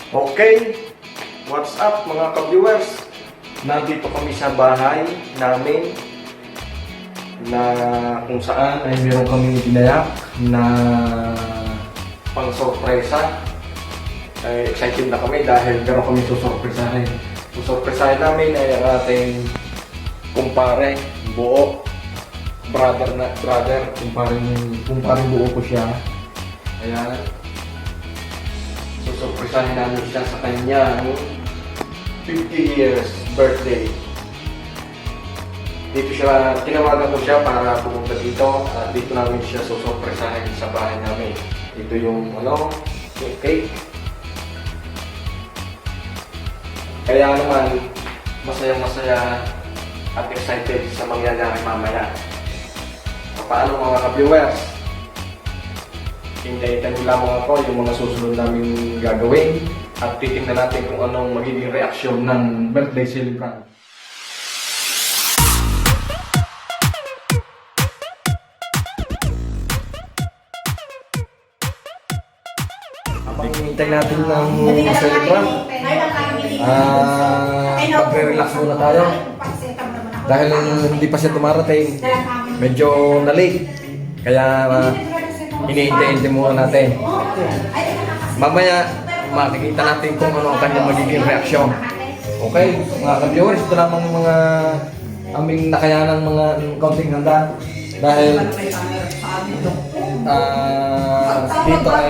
Okay, what's up mga ka-viewers? Nandito kami sa bahay namin na kung saan ay meron kami tinayak na pang-sorpresa. Excited na kami dahil meron kami susurpresahin. Susurpresahin namin ay ang ating kumpare, buo, brother, kumparing buo ko siya. Ayan. Susurpresahin namin siya sa kanyang 50 years birthday. Dito siya, tinawagan ko siya para pumunta dito at dito namin siya susurpresahin sa bahay namin. Ito yung yung cake. Kaya naman, masayang-masaya at excited sa mangyayari mamaya. Paano mga ka-viewers? Hintayin nyo lamang ako yung mga susunod namin gagawin at titingnan natin kung anong magiging reaksyon ng birthday celebrant. Habang hinintay natin ng celebrant, magre-relax muna tayo. Dahil hindi pa siya dumarating, medyo na-late. Kaya hinihintay muna natin. Mamaya, makikita natin kung ano ang kanyang magiging reaksyon. Okay, mga ka-viewers, ito lamang mga aming nakayanang mga kaunting handa. Dahil dito ay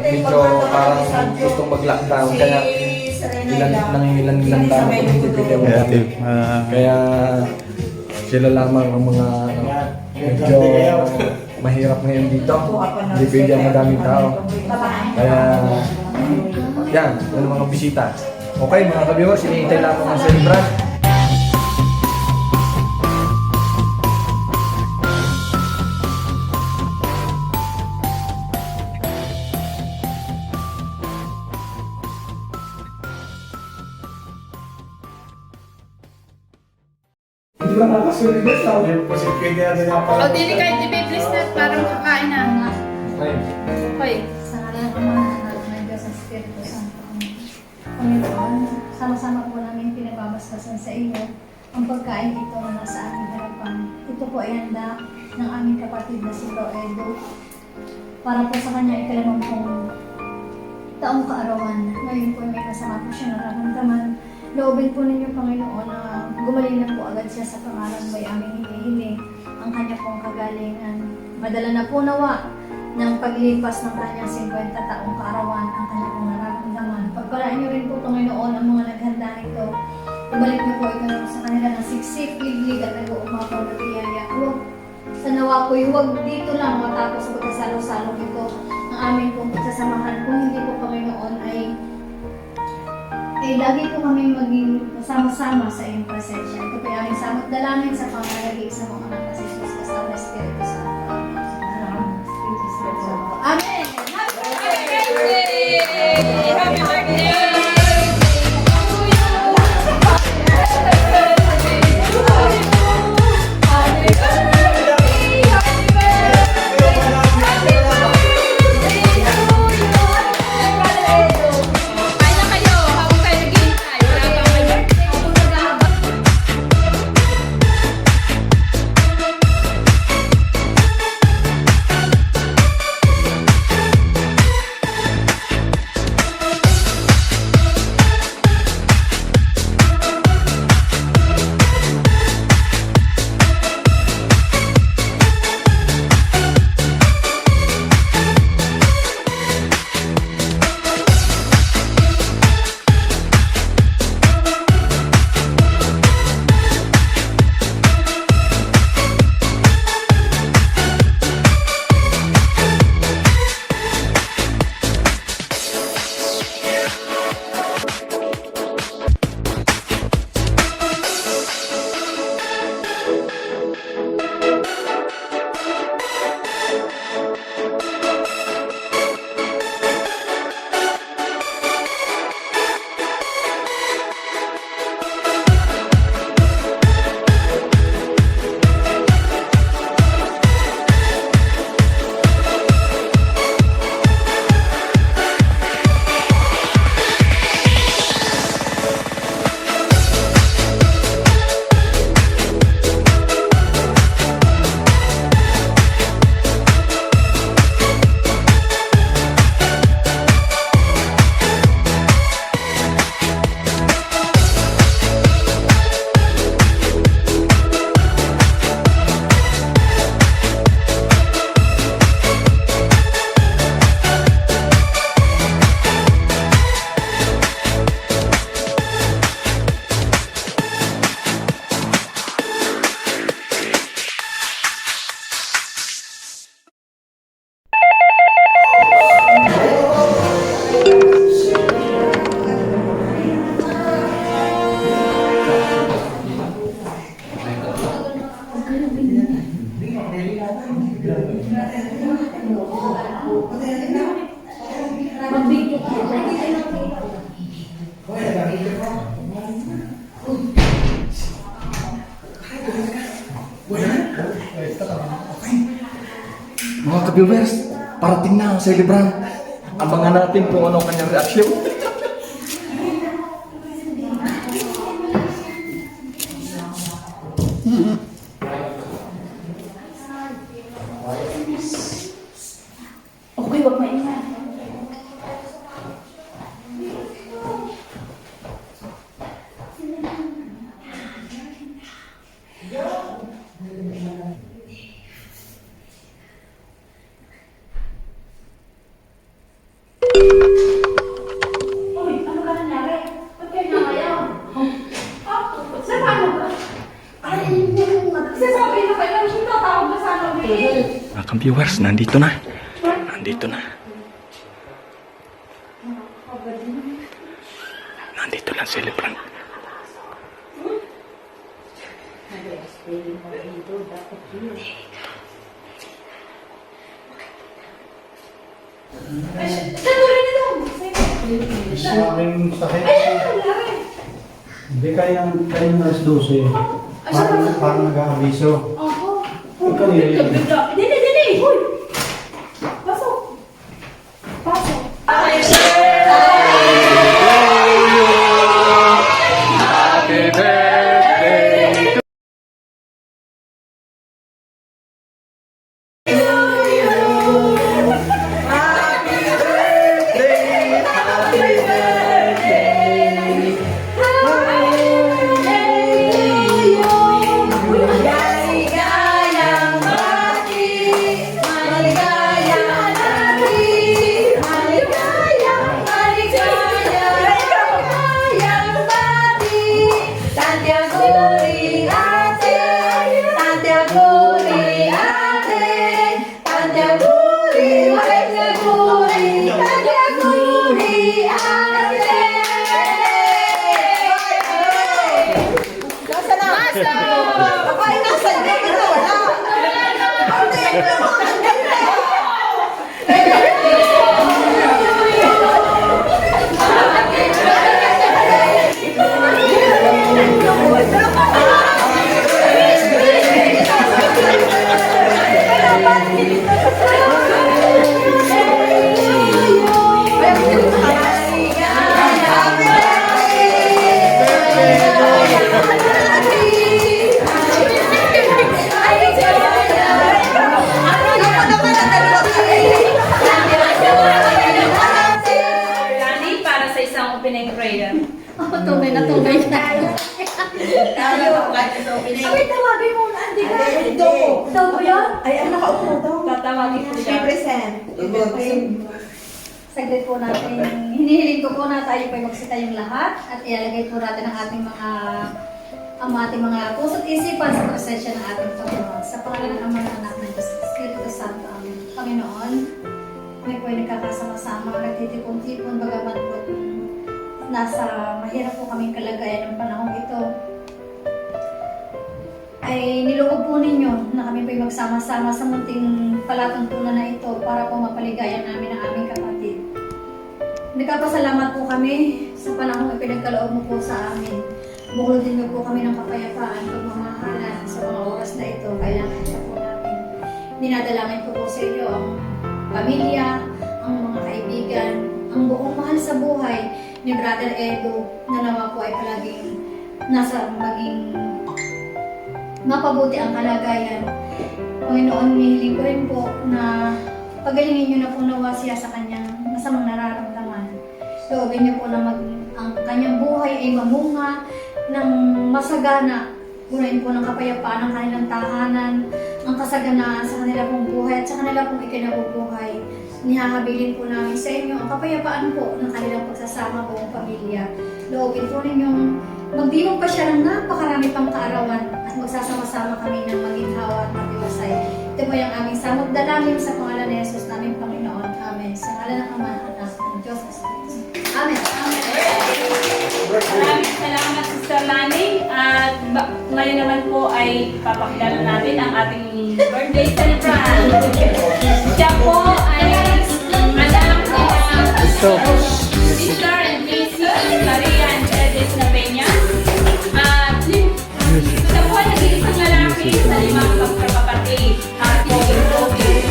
medyo parang gustong mag-lockdown. Kaya ilan lamang hindi pwede. Kaya sila lamang ang mga medyo mahirap ngayon dito. Hindi pwede ang madaming tao. Kaya yan, yan ang mga bisita. Okay mga ka-viewers, hinihintay lamang ang celebrant. Hindi lang makasunod na sa audio kasi pwede natin na O, dili kayo i-please na parang kakain na. Okay. Okay. Sa ngalan ng Ama, ng Anak, ng Diyos, at Espiritu Santo. Panginoon, sama-sama po namin pinagbabaskasan sa iyo ang pagkain ito na nasa aming harapan. Ito po ay handa ng aming kapatid na si Bro Edo para po sa kanya ikalawampung taong kaarawan. Ngayon po ay may kasama po siya nararamdaman. Loobin po ninyo, Panginoon, na gumaling na po agad siya sa pangalan may aming hinihiling ang kanya pong kagalingan. Madala na po nawa ng paglipas ng kanyang 50 taong kaarawan ang kanya pong nararamdaman. Pagpalaan niyo rin po, Panginoon, ang mga naghanda nito. Ibalik niyo po ito sa kanila ng siksik, iblig at nag-uumapaw na biyaya. Huwag sa nawa po'y huwag dito lang matapos sa pagkasalo-salong ito ang aming pong pagsasamahan. Kung hindi po, Panginoon, ay lagi po kami maging sama-sama sa iyong presensya. Ito po yung aming samot dalangin sa pangalagi sa mga anak na si Jesus kasama ng Espiritu Santo. Espiritu Santo. Amen! Happy birthday! Happy birthday! viewers, parating na ang celebrant. Abangan natin kung ano kanyang reaksyon. Okay, wag maingay. Uy, ano ka nangyari? Ba't kayo nangayaw? Saan paano ba? Ay, sasabi na kayo, hindi tatawag na sana ulit. Mga viewers, nandito na. Nandito na. Nandito lang celebrant. Ay, saan ulit ito? Sa aking sakit. Ay, ano nangyari? Hindi kaya ng alas 12. Parang nag-aabiso. Opo. Kanina. Dili! Uy! Pasok! Pasok! Happy birthday! Maligayang bati! Maligayang bati! Maligayang bati! Tanti auguri ate! Tanti auguri ate! Tanti auguri! Tanti auguri! Tanti auguri ate! Nasa na? Nasa! Ay, nasa! Hindi na wala! Lani, para sa isang opening prayer. Tunay na tunay na. Ay, tawagin mo na, hindi ka. Ito ba yan? Ay, ano nakaupo daw? Tatawagin ko siya. Present. Saglit po natin, hinihiling ko po na tayo pa magsita yung lahat at ilalagay po natin ang ating mga puso't isipan sa presensya ng ating Panginoon. Sa pangalan ng Ama ng Anak ng Diyos, Espiritu Santo, Amen. Panginoon, kami po ay nagkakasama-sama, nagtitipon-tipon, bagaman po nasa mahirap po kaming kalagayan ng panahon ito, ay niloob po ninyo na kami po ay magsama-sama sa munting palatuntunan na ito para po mapaligayan namin ang aming kapatid. Nagkapasalamat po kami sa panahong ipinagkaloob mo po sa amin. Bukulodin mo po kami ng kapayapaan, pagmamahalan sa mga oras na ito. Kailangan siya po namin. Dinadalangin ko po sa iyo ang pamilya, ang mga kaibigan, ang buong mahal sa buhay ni Brother Edo na nawa po ay palaging nasa maging mapabuti ang kalagayan. Panginoon, nihiling ko rin po na pagalingin niyo na po nawa siya sa kanyang masamang nararamdaman. Loobin niyo po na ang kanyang buhay ay mamunga ng masagana. Gunain po ng kapayapaan ang kanilang tahanan, ang kasaganaan sa kanila pong buhay at sa kanila pong ikinabubuhay. Nihahabilin po namin sa inyo ang kapayapaan po ng kanilang pagsasama buong pamilya. Loobin po ninyong magdiwang pa siya ng napakarami pang kaarawan at magsasama-sama kami ng maginhawa at matiwasay. Ito po yung aming samot dalangin sa pangalan ni Jesus namin Panginoon. Amen. Sa ngalan ng Ama, Anak, ng Diyos. Amen. Amen. Maraming salamat, Sister Lani. At ngayon naman po ay papakilala natin ang ating birthday celebrant. Siya po ay anak ng Sister and Mrs. Maria and Edith Navena. At siya po ay nag-iisang lalaki sa 5 magkakapatid. At po yung COVID.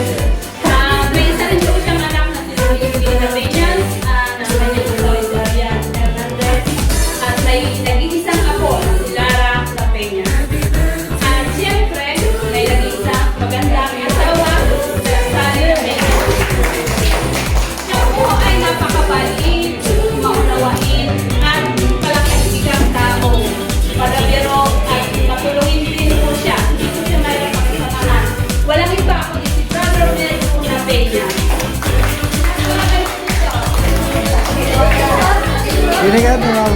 Ini kan mau.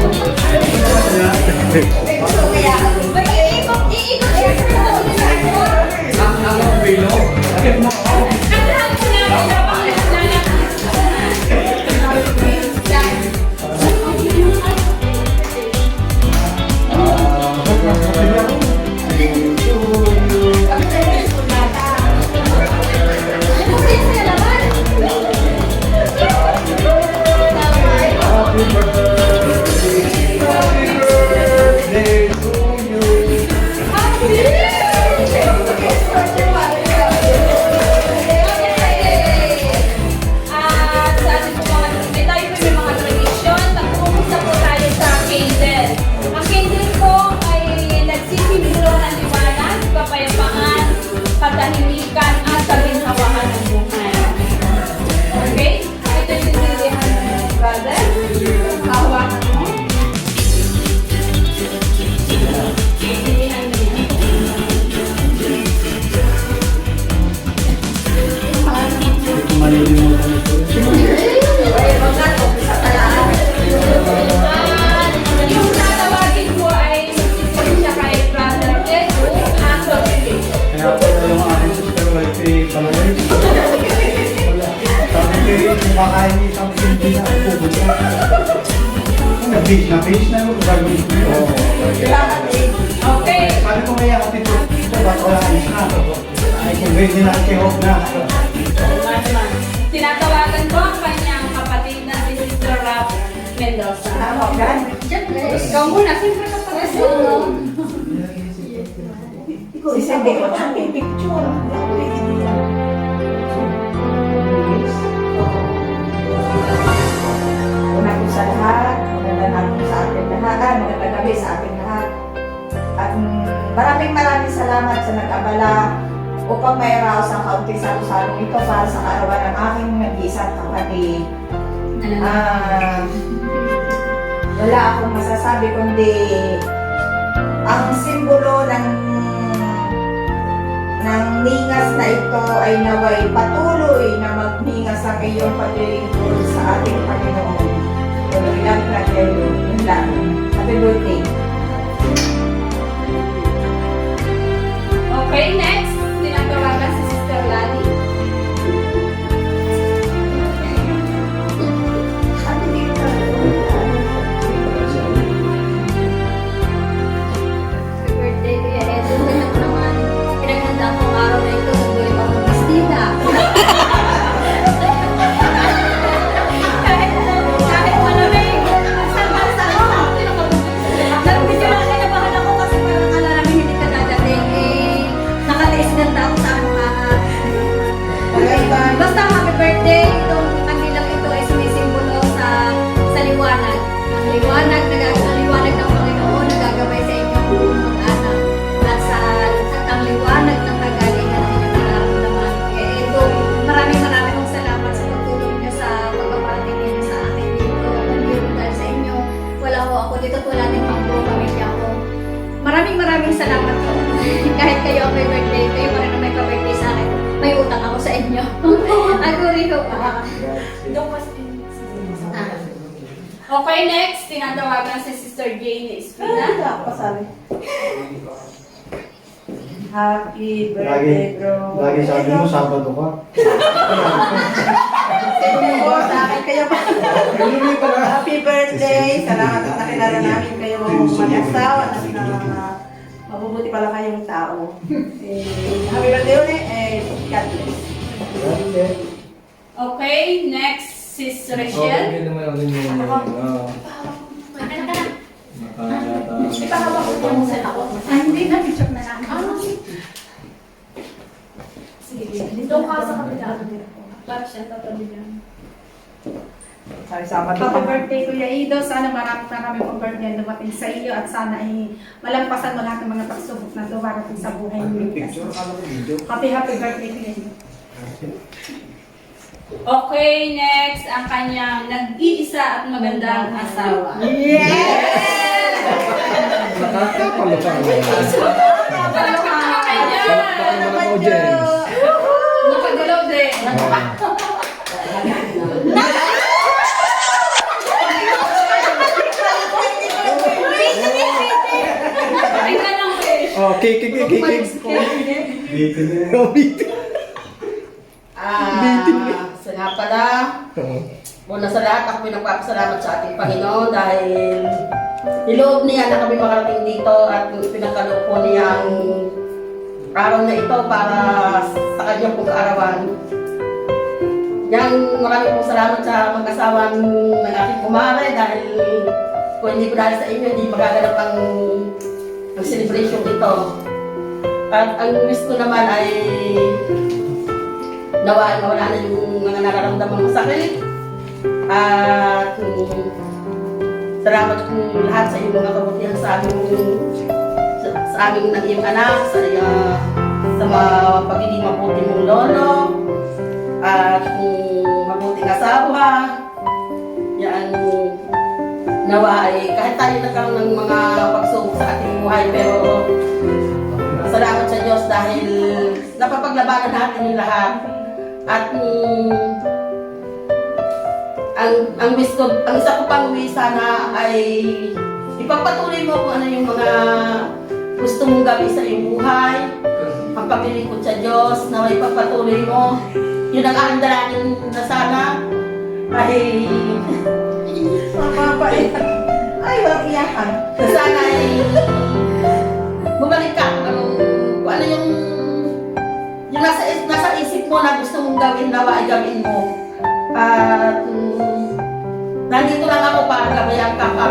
At sa ating po mga may tayo po may mga tradisyon. Nagpupunta po tayo sa candle. Ang candle po ay nagsisimbolo ng liwanag, kapayapaan, katahimikan at kaginhawahan ng buhay. Okay? Ito yung sinilihan ng brother. Hawakan mo. Sinilihan mo yan. At yung tatawagin ko ay magsisipin siya kay Brother Tejo at Sophie. Kaya pala yung aking sister wife eh, palagay. Sabi ko yung kumakain ni isang hindi na pupunta. Na-fish na yung gagawin ko yun. Okay. Sabi ko kaya ate ko, ito ba't wala alis na? Ay kung hindi na kihok na. Tinatawagan ko ang kanyang kapatid na si Sister Rap Mendoza. Siyempre, ikaw muna. Siyempre ka pa rin. Sisende ko na, may picture. Una po sa lahat, magandang hapon sa ating lahat, magandang gabi sa ating lahat. At maraming salamat sa nag-abala upang may araw sa kaunting salusalong ito para sa kaarawan ng aking nag-iisang kapatid. Wala akong masasabi kundi ang simbolo ng ningas na ito ay naway patuloy na magningas sa iyong paglilingkod sa ating Panginoon. Tuloy lang natin yun lang. Happy birthday. Okay, next. Tinatawagan si Sister Lani. Happy birthday. Happy birthday, Kuya Edo. Ganyan ko naman. Pinaganda akong araw na ito. Nagbulim ako ng pastila. Kahit malamig. Basta ako. Medyo nakakabahan ako kasi parang akala namin hindi ka dadating. Nakatiis ng tao sa aking Basta happy birthday. Itong kandilang ito ay sumisimbolo sa liwanag. Ang liwanag ng Panginoon na gagabay sa inyong mag-anak. At ang liwanag ng kagalingan ng inyong nararamdaman. Kaya ito, maraming pong salamat sa pagtulong niyo sa pagpapating niyo sa akin dito. Hindi rin dahil sa inyo. Wala ho ako dito at wala din ang buong pamilya ko. Maraming salamat po. Kahit kayo ang may birthday, kayo pa rin ang may ka-birthday sa akin. May utang ako sa inyo. Ako rin ho pa. Okay, next. Tinatawagan si Sister Jane Espina. Pasabi. Happy birthday, bro. Lagi sabi mo, Sabado ka. Oo, sa akin kayo pa. Happy birthday. Salamat at nakilala namin kayo mag-asawa at mabubuti pala kayong tao. Happy birthday ulit. God bless. Okay, next. Sis Okay, Rachel. naman ako din yung Ipahawak ko yung set ako. Hindi na, picture na lang. Sige, doon ka sa kabila. Ba't siya tatabi niya? Happy birthday, Kuya Ido. Sana marami pong birthday ang dumating sa iyo at sana ay malampasan mo lahat ng mga pagsubok na dumarating sa buhay mo. Happy birthday, Kuya Ido. Okay, next. Ang kanyang nag-iisa at magandang asawa. Nakakapalo ka. Palakpakan kayo dyan! Palakpakan mo ng audience. Nakagalaw din. Oh, cake. Dito na. Oh, bitin. Sa nga pala, una sa lahat, ako ay nagpapasalamat sa ating Panginoon dahil niloob niya na kami makarating dito at pinagkaloob po niya ang araw na ito para sa kanyang pong kaarawan. Yan, maraming pong salamat sa mag-asawang ng aking kumare dahil kung hindi ko dahil sa inyo, hindi magaganap ang celebration ito. At ang wish ko naman ay nawa ay mawala na yung mga nararamdaman mo sakit. At salamat kong lahat sa iyong mga kabutihan sa aming naging anak, sa mga pagiging mabuti mong lolo, at mabuting asawa. Yan, nawa ay kahit tayo nagkaroon ng mga pagsubok sa ating buhay, pero salamat sa Diyos dahil napapaglabanan natin yung lahat. At ang wish ko, ang isa ko pang wish sana ay ipagpatuloy mo kung ano yung mga gusto mong gawin sa iyong buhay. Ang paglilingkod sa Diyos na may pagpatuloy mo. Yun ang aking dalangin na sana ay mapapait. Ay, walang iyakan. Na sana ay bumalik ka. Kung ano yung nasa isip mo na gusto mong gawin, nawa ay gawin mo. At nandito lang ako para gabayan ka para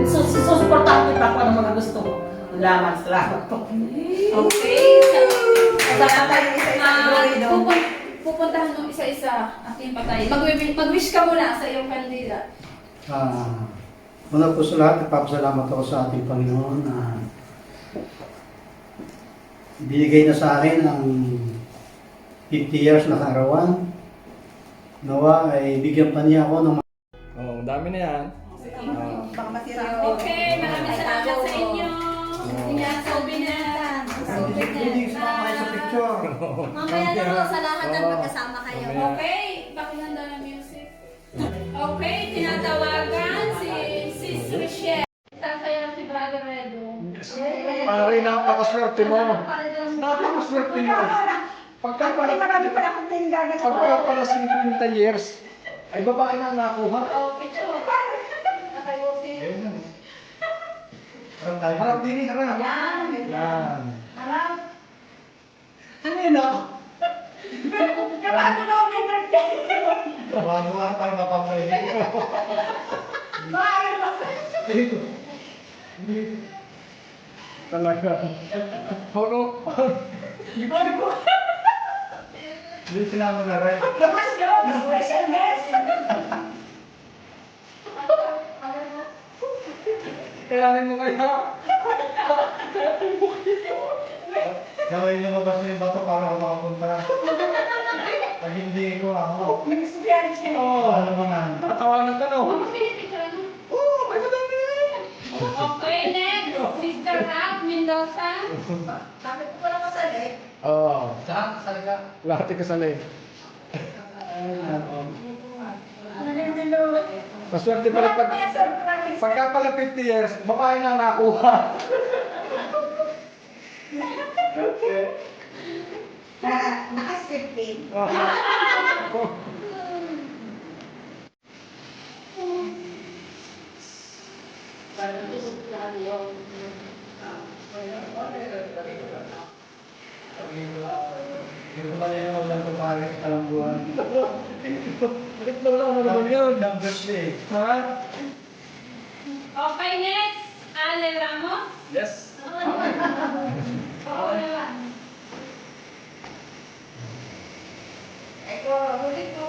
sa susuportahan kita kung ano mga gusto mo. Salamat po. Okay. Pupuntahan mo isa-isa at yung patay. Mag-wish ka muna sa iyong kandila. Una po sa lahat, nagpapasalamat ako sa ating Panginoon na binigay na sa akin ang 50 years na kaarawan. Nawa ay bigyan pa niya ako ng Oh, dami na yan. Baka masira ako. Okay, maraming salamat sa inyo. Ingat sa binatan. Hindi sa picture. Mamaya na po sa lahat ng magkasama kayo. Okay, pakilanda ng music. Okay, tinatawagan si Sis Michelle. Tataya si Brother Redo. Pare, napakaswerte mo. Napakaswerte mo. Pagka pala 50 years, ay babae na ang nakuha. Oh, picture. Nakayosi. Harap din, harap. Yan. Harap. Ano yun ako? Bago nga tayo mapapayag. Talaga. Puro. Hindi sinama na rin. Kailangan mo kaya. Gawin niyo mabas na yung bato para ako makapunta. Pag hindi ko ako. Oo, ano ba nga? Tatawanan ka, no? Oo, may madami yan. Okay, next. Sister Rap Mendoza. Bakit ko pala masali? Oo. Saan? Kasali ka? Lahat ay kasali. Maswerte pala pagka pala 50 years, babae na ang nakuha. Naka-scripted. Hindi ko pala yung lang kung pare alam buwan. Bakit na wala naman yun? Numbers eh. Ha? Okay, next. Ale Ramos. Yes. Okay ba? Eko, huli ko.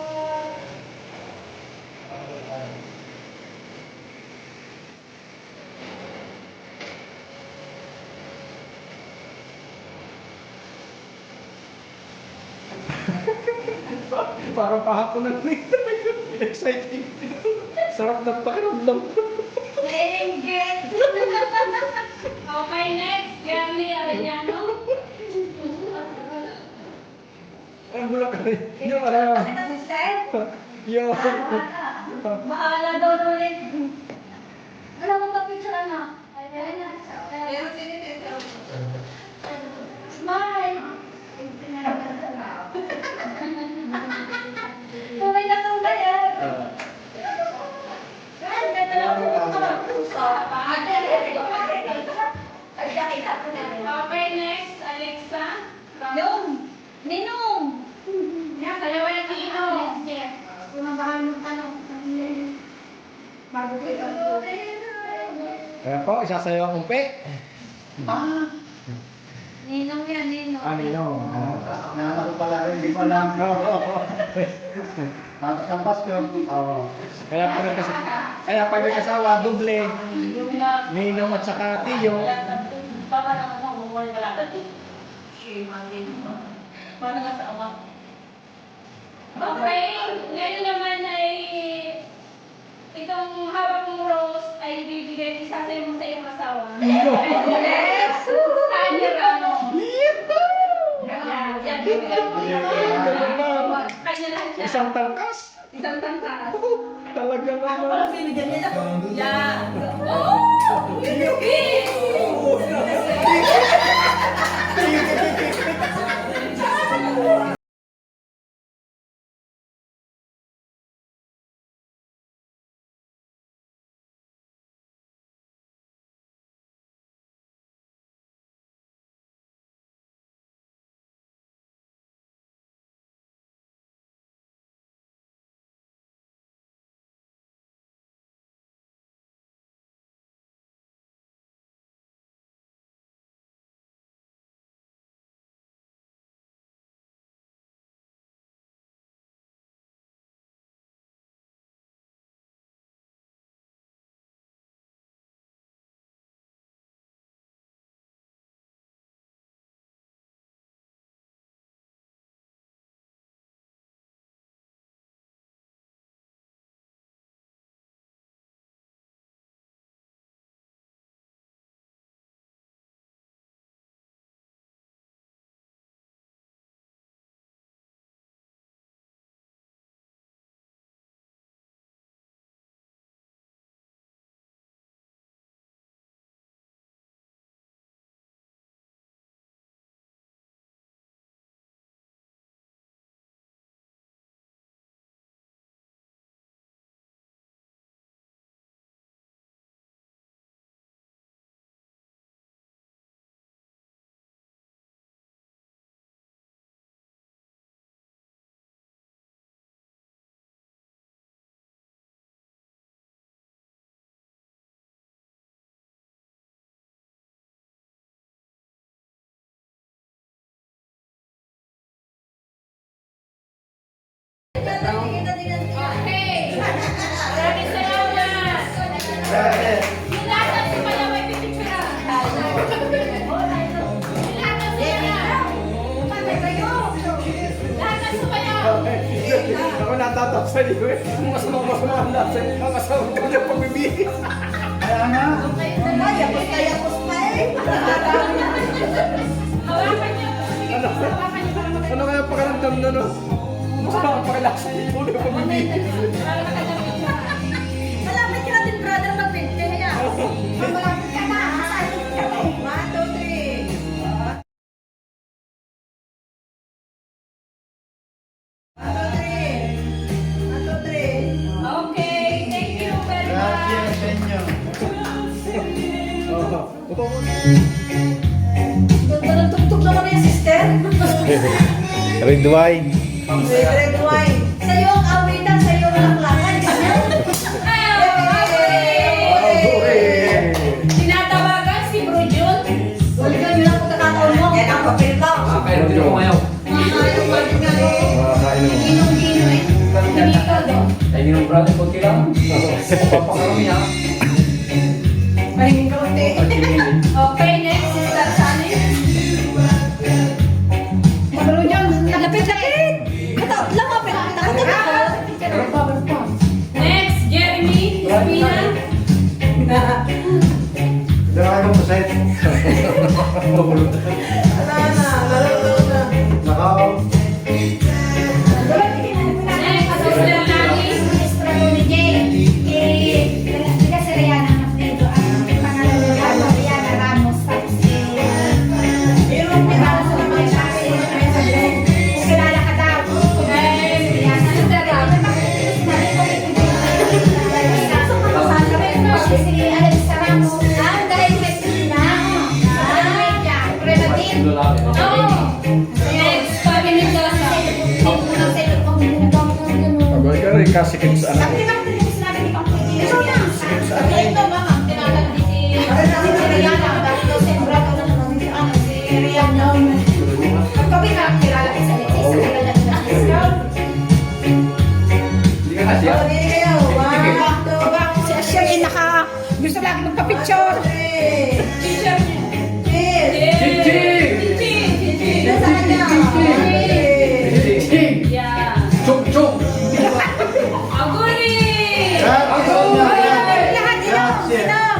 Parang kahapon ng exciting. Sarap ng pakiramdam. Nainggit. Okay, next. Girlie Arellano. Ay, bulak ka rin. Yung ano. Yung. Bahala daw ulit. Alam mo ba picture na? Ay, Smile! Tunay na tunay yan. Okay, next, Alexa. Ninong! Sayawan ng Ninong. Bago ko ito. Kaya po, isasayo ang umpi. Ninong yan, Ninong. Ninong. Nakakalo pala rin, hindi ko alam. Kakampas ko. Kaya pag may kasawa, doble. Ninong at saka tiyo. Okay, ngayon naman ay itong hawak mong rose ay bibigay isasayo mo sa iyong asawa. Yes! Saan yung ano? Yan, bibigay mo yung kanya lahat siya. Isang tangkas. Isang tangkas. Talaga naman. Yan. Oh! Yes! Okay. Maraming salamat. Yung lahat ng sumayaw ay pipicturean. Yung lahat ng sumayaw. Lahat ng sumayaw. Ako natatap sa iyo eh. Masama ang nasa ang asawa ko niya pagbibigay. Kaya nga. Hawakan niyo. Hawakan niyo para Ano kaya pakaramdam na no? Masama ang pakilasa ko niya pagbibigay. para makadamit. Malapit ka natin, brother, mag-20 kaya. Malapit ka na. Masalit ka na. 1, 2, 3. 1, 2, 3. Okay, thank you very much. sa inyo. Ito mo. Ganda ng tugtog naman yung sister. Red wine. Red wine. Sa'yo ang awitan, sa'yo ang laklan. Tinatawagan si Bro Jun. Ulit kami lang pagkakataon mo. Yan ang papel ko. Pero hindi ko ngayon. Makakain pa rin nga eh. Makakain mo. Ginong-gino eh. Finito do. Ay, yung brother ko kailangan. Papakarami ha. Pahingin ka ulit. Okay, next is Tarsani. Bro John, lapit-lapit. Ito, lamapit. Nakatapit ako. Next, Jeremy Espina. Dalawa mo sa ito. Wala na, lalo na. Nakaw. Next, Sister Lani. Ministro ni Jay. Kasi Rihanna ang dito ang pangalan. Saka sikip sa ano. Sabi naman yung sinabi ni Pang Pwede. Ito na. Ito, mama, tinatanong si Rihanna. Dahil daw siyempre ako na naman si Rihanna. Pagkabi na, kilala ka sa Alexis. Sa kilala ka na. Hindi ka kasi. Oh, hindi kayo. Si Asher ay gusto lagi magpa-picture. Teacher niya. Cheers! Chichi! Nasa kanya. Chichi! Yeah. Chok, chok! Aguri! Lahat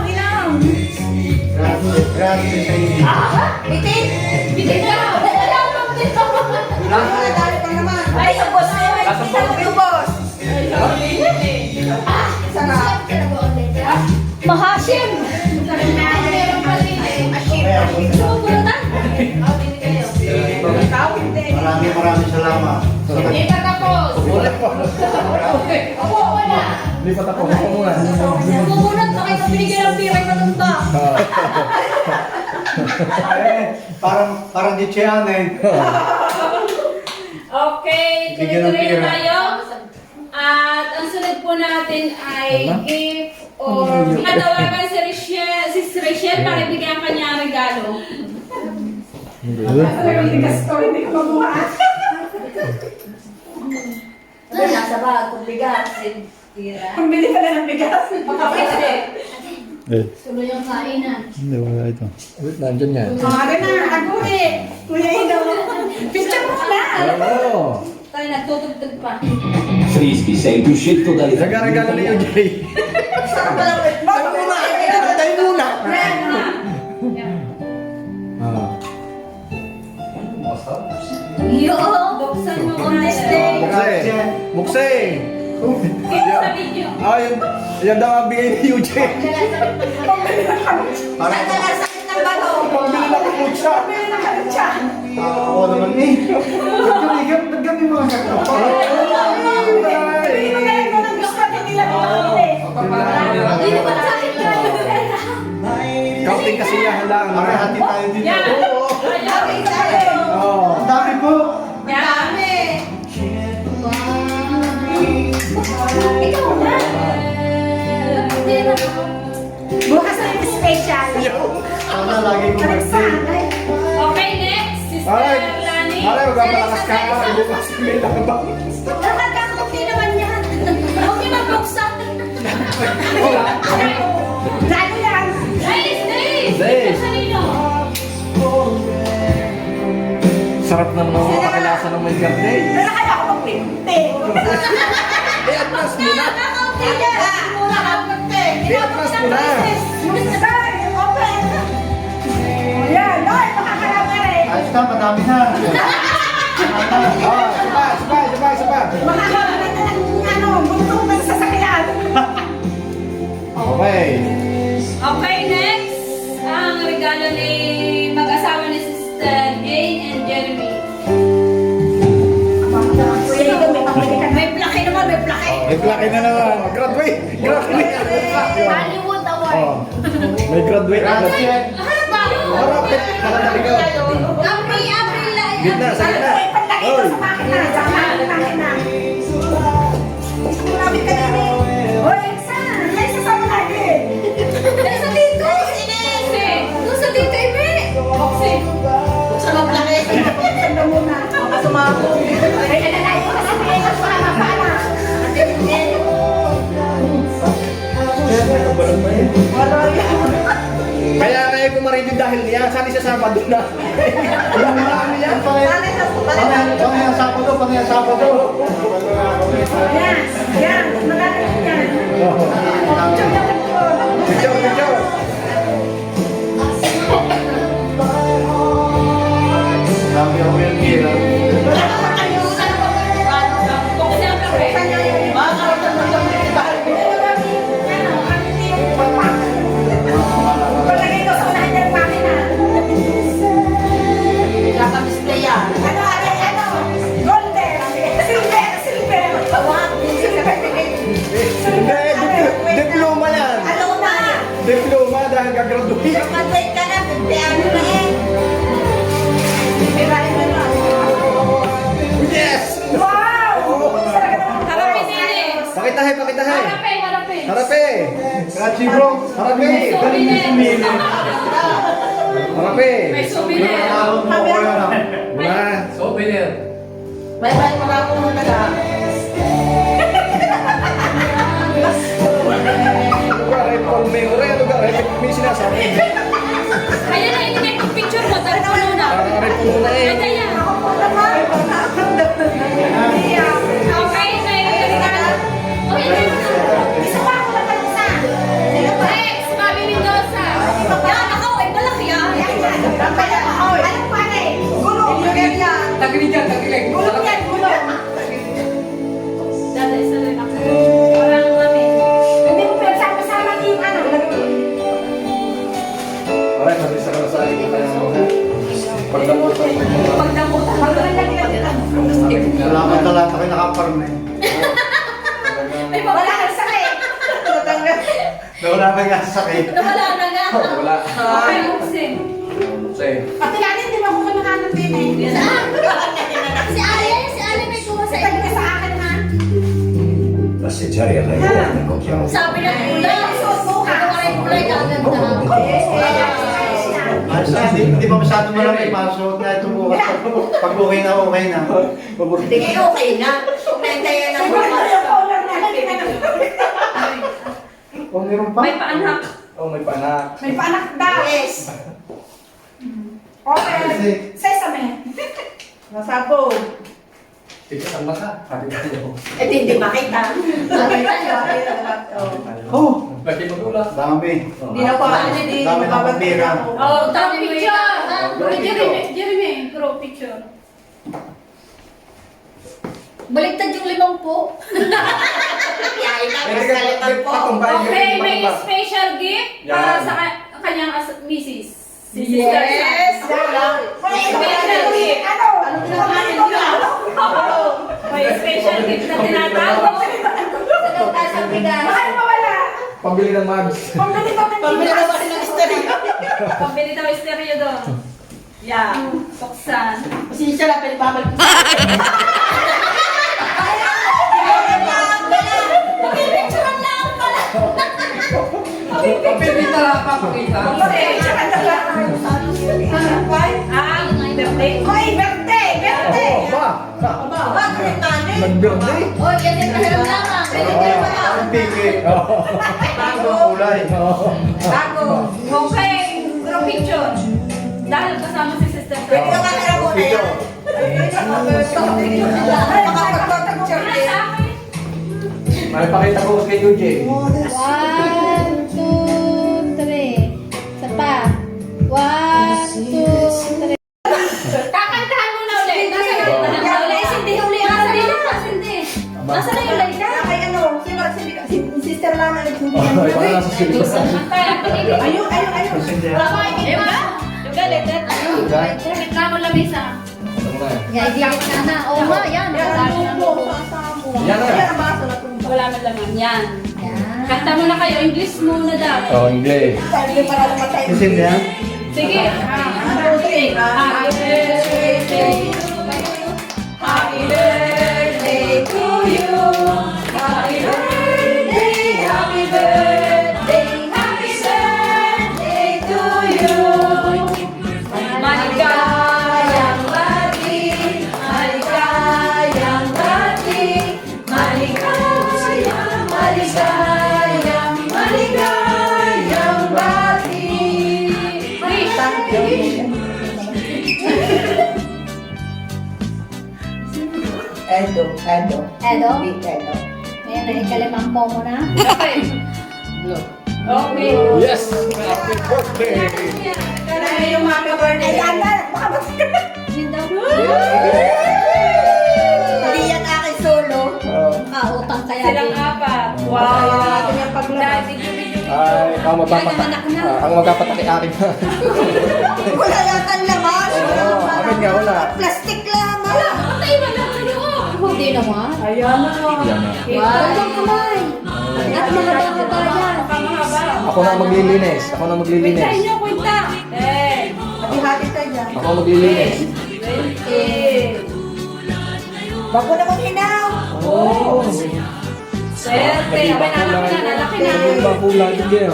inom. Grazie sa inyo. Bitin! Bitin na! Wala pang dito! Ay, dali pa naman. Ay, sa boss na yun! Lasang boss. Yung boss. Sarap. Mahashim! Meron pa rin. Gusto mo pulutan? Ikaw, hindi. Maraming salamat. Hindi pa tapos! Ako, wala! Hindi pa tapos. Ako muna. Kumunat na kayo binigyan ng piray matanda. Parang di siya eh. Okay, Bigyan ng tuloy-tuloy na pira. tayo. At ang sunod po natin ay gift or matawagan si Rachel para ibigyan kanya ang regalo. Hindi ka mabuhat. Nasa bag, kung bigas. Tira. Ang bili ka na ng bigas. Pwede. Tuloy ang kainan. Hindi, wala ito. Wait, nandyan yan. Mga na, aguri. Kuya Ido. Picture mo na. Oo. Tayo nagtutugtog pa. Frisbee sei più scelto dalle Nagregalo ni UJ. Sarap pala. Bago muna. Tayo muna. Yo! Buksan mo on this day. Mukseng. Mukseng. Kita sa video. Yan daw ang bigay ni UJ. Saan ka lang sakit ng bato? Pambili na kumutsa. Bili na ka rin siya. Oo naman eh. Ba't kami mga sakto? Bili mo na rin ng gusto natin nila makakili. Dito ba sakit ka? Counting kasiyahan lang. Marahati tayo dito. Yan! Okay, tayo. Oo. Ang dami po. Yan! Ikaw na. Bukas na yung special. Sana lagi kong Kalit birthday. sana. Okay, next. Sister Alright. Lani. Alay, magpapalakas ka. Bukas may lakabang. Dapat kakauti naman yan. Okay, magbuksan. Lalo yan. Nice, nice. Nice. Ito sa nino. Sarap naman ang mapakilasa ng may birthday. Wala kaya ako magpinte. Eh, atras mo na. Kakauti na. Muna kakauti. Eh, atras mo na. Ay, open. Yan, ay, makakalama rin. Ayos na, madami na. Sabay. Makakalama na ng buntungan sa sakyan. Okay. Okay, next. Ang regalo ni mag-asawa ni Sister Jane and Jeremy. Kuya Ido, may pamili ka. May plaki naman, may plaki. May plaki na naman. Graduate. Hollywood Award. Oh. May graduate. Grazie. Harap. Nakataligaw. April lang. Gitna, sa gitna. Ay, panlaki ito sa makina. Sa makina. Grabe ka na rin. Hoy, saan? May sasama natin. Nasa dito. Ines. Doon sa dito, Ibe. Boxing. Sa mablaki. Sanda muna. Sumabog. Ay, alalayo ka sa mga sa mga pana. Kaya kumarindi dahil niya. Saan siya Sabado na? Alam mo na kami yan. Nanay sa Panayang Sabado. Yan, yan. Magaling yan. Picture na lang po. Picture. Dami ako yung kira. Wala ka pa kayo. Boxing ang kape. Palagay ko sa unahan ng makina. Naka-display yan. Golden. Silver. Silver. Hindi, diploma yan. Ano na? Diploma dahil gagraduate. Mag-wait ka na. 50 ano na eh. Bibirahin mo na. Yes! Wow! Sarap naman. Happy Dennis. Pakitahe, pakitahe. Harapin, harapin. Harape. Grabe bro. Harape. Galing mo sumili. Harape. May souvenir. Nakakawag mo ko yun ah. Wala. Souvenir. Bye-bye, magkakaroon na lang. Lugar ay pang-memory. Lugar ay may sinasabi. Kaya na hindi may picture mo. Tara na na. Aray po muna eh. Kaya yan. Okay, may kalitan. Oh, hindi mo na. Isa pa ako lang isa. Sino pa? Rex, Bobby Mendoza. Yan, ako. Ay, malaki ah. Alam pa na eh. Gulong. Tagilig yan, tagilig. Gulong yan, gulong. Dada, isa rin ako. Parang kami. Hindi mo pinagsama-sama yung ano. Aray, mabisa ka na sa akin. Pagdamutan. Pagdamputan. Salamat na lahat kayo nakaparm eh. May wala kang sakit. Nawala kayo sakit. Nawala na nga. Wala. Okay, Muxin. Say. Pati natin, di ba ako manahanap din eh. Si Ale may kuha sa Sabi ka sa akin ha. Passeggiare alla rivolta incontriamo. Sabi ng kulay. Suot mo ka. Ito ay kulay gaganda. Hindi ba masyado malaki pasok na ito bukas. Pag okay na, okay na. Hindi kayo okay na. Naintayan na Ay, mo. wala yung color na. Oh, meron pa? May paanak. Oh, may paanak. May paanak daw. Yes. Okay. Sesame. Masapo. Tika, saan ka? Hati tayo. Eh, hindi makita. Sabi tayo. Oh, Laki magula. dami. Hindi na pa. Hindi Dami na pagpira. Oh, draw picture. Draw picture. Jeremy, draw picture. Baliktad yung 50. Yayin na. Pwede ka Masalitan po. patumbahin. Okay, may special gift para Yan. sa kanyang misis. Si Yes. Sister Sam. Special gift. Ano? Ano pinakain mo na? May special gift na tinatago. Sa taas ang bigas. Bakit mawala? Pambili ng mags. Pambili ba ng Pambili na ba ng stereo? Pambili daw yung stereo doon. Yeah, buksan. Pasensya lang, pinibabalik ko. Picturean lang pala. Pipita lang papakita. Ang birthday. Hoy, birthday! Birthday! Oh, ba? Bakit nanay? Nag-birthday? Oh, yan yung pahiram lang. Ang tingin. Bago. Kulay. Bago. Okay, draw picture. Dahil kasama si Sister Sam. Pwede ka makira mo na yan. Makapag-picture Wala din. sa akin. May pakita ko kay UJ. 1, 2, 3. Isa pa. 1, 2, 3. Kakantahan mo na ulit. Hindi huli ang sarili. Hindi. Nasaan na yung light? Ay, ano? Si sister lang na nagsundihan. Ay, wala na sa silip. Ayun. Pasensya. Wala ko yung ba? Yung galit. Reklamo lang isa. Yeah, i-delete na na. Oo nga, yan. Madami na Yan po. Yan na. ang baso na tumbo. Wala man lang yan. Yan. Kanta mo na kayo. English muna daw. Oh, hindi. Sabi para lumatay. Pasensya yan. Sige. Happy birthday to you. Happy birthday to you. Happy birthday, happy birthday, happy birthday to you. Maligayang bati, maligayang bati, maligayang, maligayang, maligayang bati. Edo. Edo? Edo. Ayan na, ikalimang mo na. Okay. Okay. Yes! Happy birthday! Kaya yung happy birthday. Ay, anda. Baka ba? Yun daw. Hindi yan akin solo. Kautang kaya Silang din. apat. Natin Wow. yung paglabas. Dati video. Ay, ang magpapataki akin. Wala yata ang lamas. Oo, akin nga, wala. Plastic lamang. Patay mo lang kayo. Hindi naman. Yan na. Dalawang kamay. At mahaba-haba yan. Kamahaba. Ako na maglilinis. Ako na Kwenta maglilinis. niyo, kwenta. Eh. Hati-hati tayo dyan. Ako maglilinis. 20. Bago naman hinaw. Oh. Swerte. Abay, nalaki na, nalaki na. Iba pula din kayo.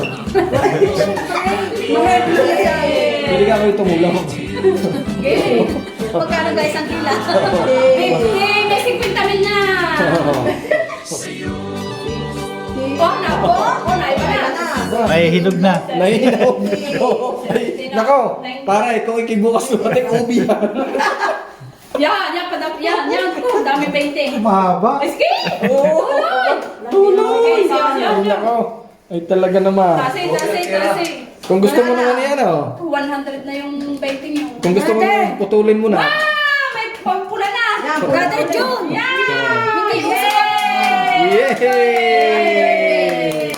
Pwede ka kayo tumulong. Magkano guys ang kila? May 50 mil na. Oh, nako. Oh, naiba na. May hinog na. Nahihinaw. Nako, pare, kung ikibukas natin, ubi yan. Yan, yan. Oh, dami painting. Mahaba. Eski! Tuloy! Yan. Nako, ay talaga naman. Tasing. Kung gusto mo naman yan, 100 na yung painting yung... Kung gusto mo naman, putulin mo na. May pampula na! Brother June! Yan! Yay!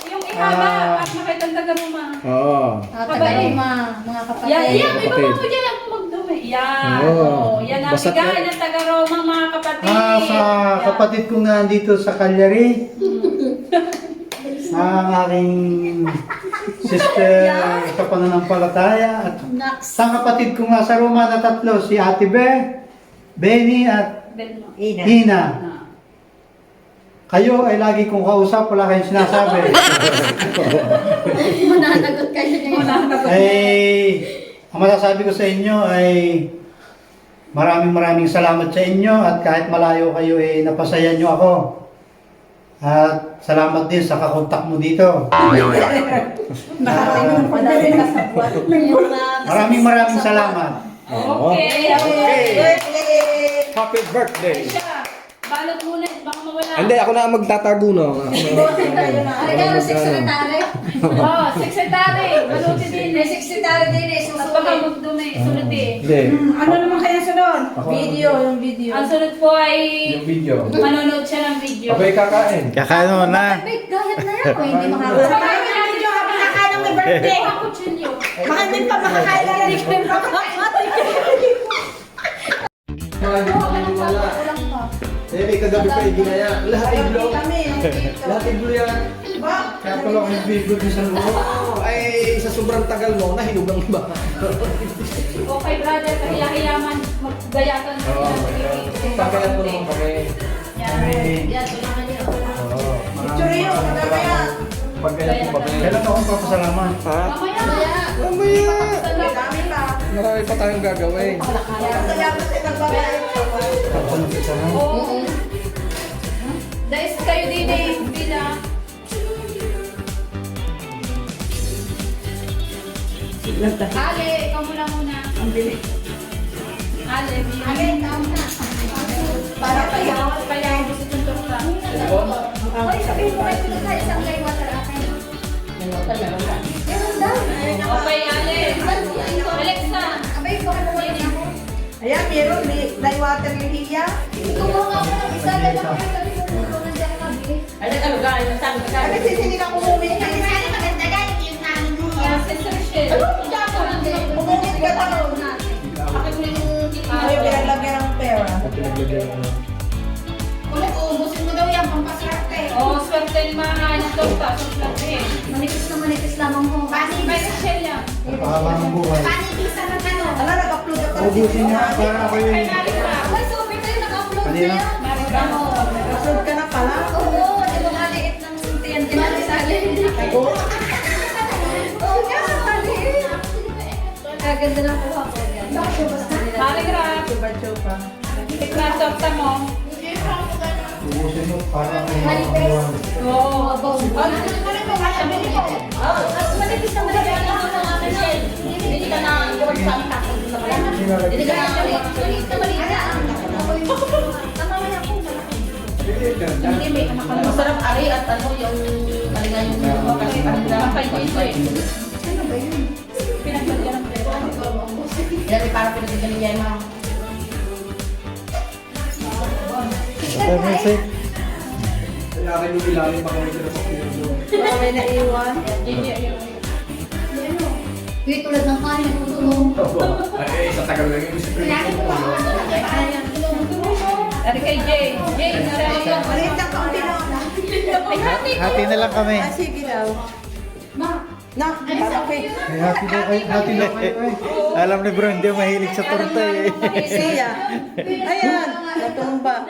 Yung ihaba at makitagdaga mo ma. Oo. Tagalog mga kapatid. Yan, may kapatid. mga po dyan ang magdumi. Yan, Oo. yan ang Basta bigay yan. ng taga-Roma mga kapatid. Sa kapatid kong nandito sa Cagliari, ang aking sister sa pananampalataya at sa kapatid kong nasa Roma na tatlo, si Ate Benny at Ben mo. Ina. Kayo ay lagi kong kausap, wala kayong sinasabi. Mananagot kayo ngayon. Ang masasabi ko sa inyo ay maraming salamat sa inyo at kahit malayo kayo ay napasaya nyo ako. At salamat din sa kakontak mo dito. Maraming salamat. Okay. Happy birthday! Siya, balot muna, baka mawala. Hindi, ako na ang magtatago, no? Regalo sekretary. Oh, sekretary, baluti din. May sekretary din eh. At baka magdumi, sunod eh. Hindi. Ano naman kaya sunod? Ako. Yung video. Ang sunod po ay Yung video. manonood siya ng video. Abay, kakain. Kakain mo na. Big gayat na yan. O hindi makakasama. Kaya nga video habang nakain ng may birthday. Ako, Chinyo. Baka hindi pa makakain na rin kayo. Kulang pa. Eh, kagabi pa yung ginaya. Lahat yung blow. Lahat yung blow yan. Ba? Kaya pala akong bigo din sa loob. Ay, sa sobrang tagal mo, nahinog ang iba. Okay, brother, kahiya-hiyaman. Maggayatan mo Oo. yan. Pagkayat mo naman kami. Yan, kailangan niya. Oo. Picture yun. Mamaya. Pagkayat mo kami. Kailan ako papasalamat? Ha? Mamaya. Mamaya! May dami pa. Marami pa tayong gagawin. Salamat sa nagbabayad. Oo. Dahil kayo din eh, hindi na. Ale, ikaw muna. Ang bilis. Ale, Ale, tama na. para kaya gusto kong tukta. Hoy, sabihin mo kayo kung sa isang live water akin. Meron daw. Okay, Ale. Alexa. Abay, baka naman ako. Ayan, meron. May dry water lihiya. Kumuha nga ako ng isa. Dahil ako kami kumuha ng dyan kabili. Kasi sisinin ako umuwi. Sister Shell. Umungit ka daw. Bakit mo yung May pinaglagyan ng pera. Pinaglagyan ko. Ubusin mo daw yan, pampaswerte. Oh, swerte yung mga tukta. Swerte eh. Manipis lamang ko. May Shell yan. Napakahaba ng buhay. Ano, nag-upload ako. Ubusin niya para ako Kay yung... Marika. Hoy, super kayo naka-upload Kanina? niya. Marika. Nag-upload ka na pala. Oo, di ba maliit ng tiyan tinalisali? Oo nga, maliit. Kaganda ng kuha ko yan. Marika. Chupa-chupa. Tikman tukta mo. Ubusin mo para ako yung buhay. Oo. At manipis na manipis na mga Michelle. Hindi ka na buwan sa amin kakot sa wala. Hindi ka na maliit na maliit na. Tama mo niya po. Hindi, may anak ka na. Masarap ari at ano yung malingan yung kasi Mapay dito eh. Ano ba yun? Pinaglagyan ng pera. Yan para pinagigyan niya yung mga Kaya kayo yung ilalim pa kami sa mga may naiwan. Yung tulad ng kanin, tutulong. Ay, sa tagal lang yung isip Dari kay Jay. Jay, narayan ka. Maliit lang kaunti na. Ay, hati ko. Hati na lang kami. Ah, sige daw. Ma, Na, okay. May hati daw kayo. Hati daw kayo eh. Alam ni bro, hindi mahilig sa torta eh. Siya. Ayan, natumba.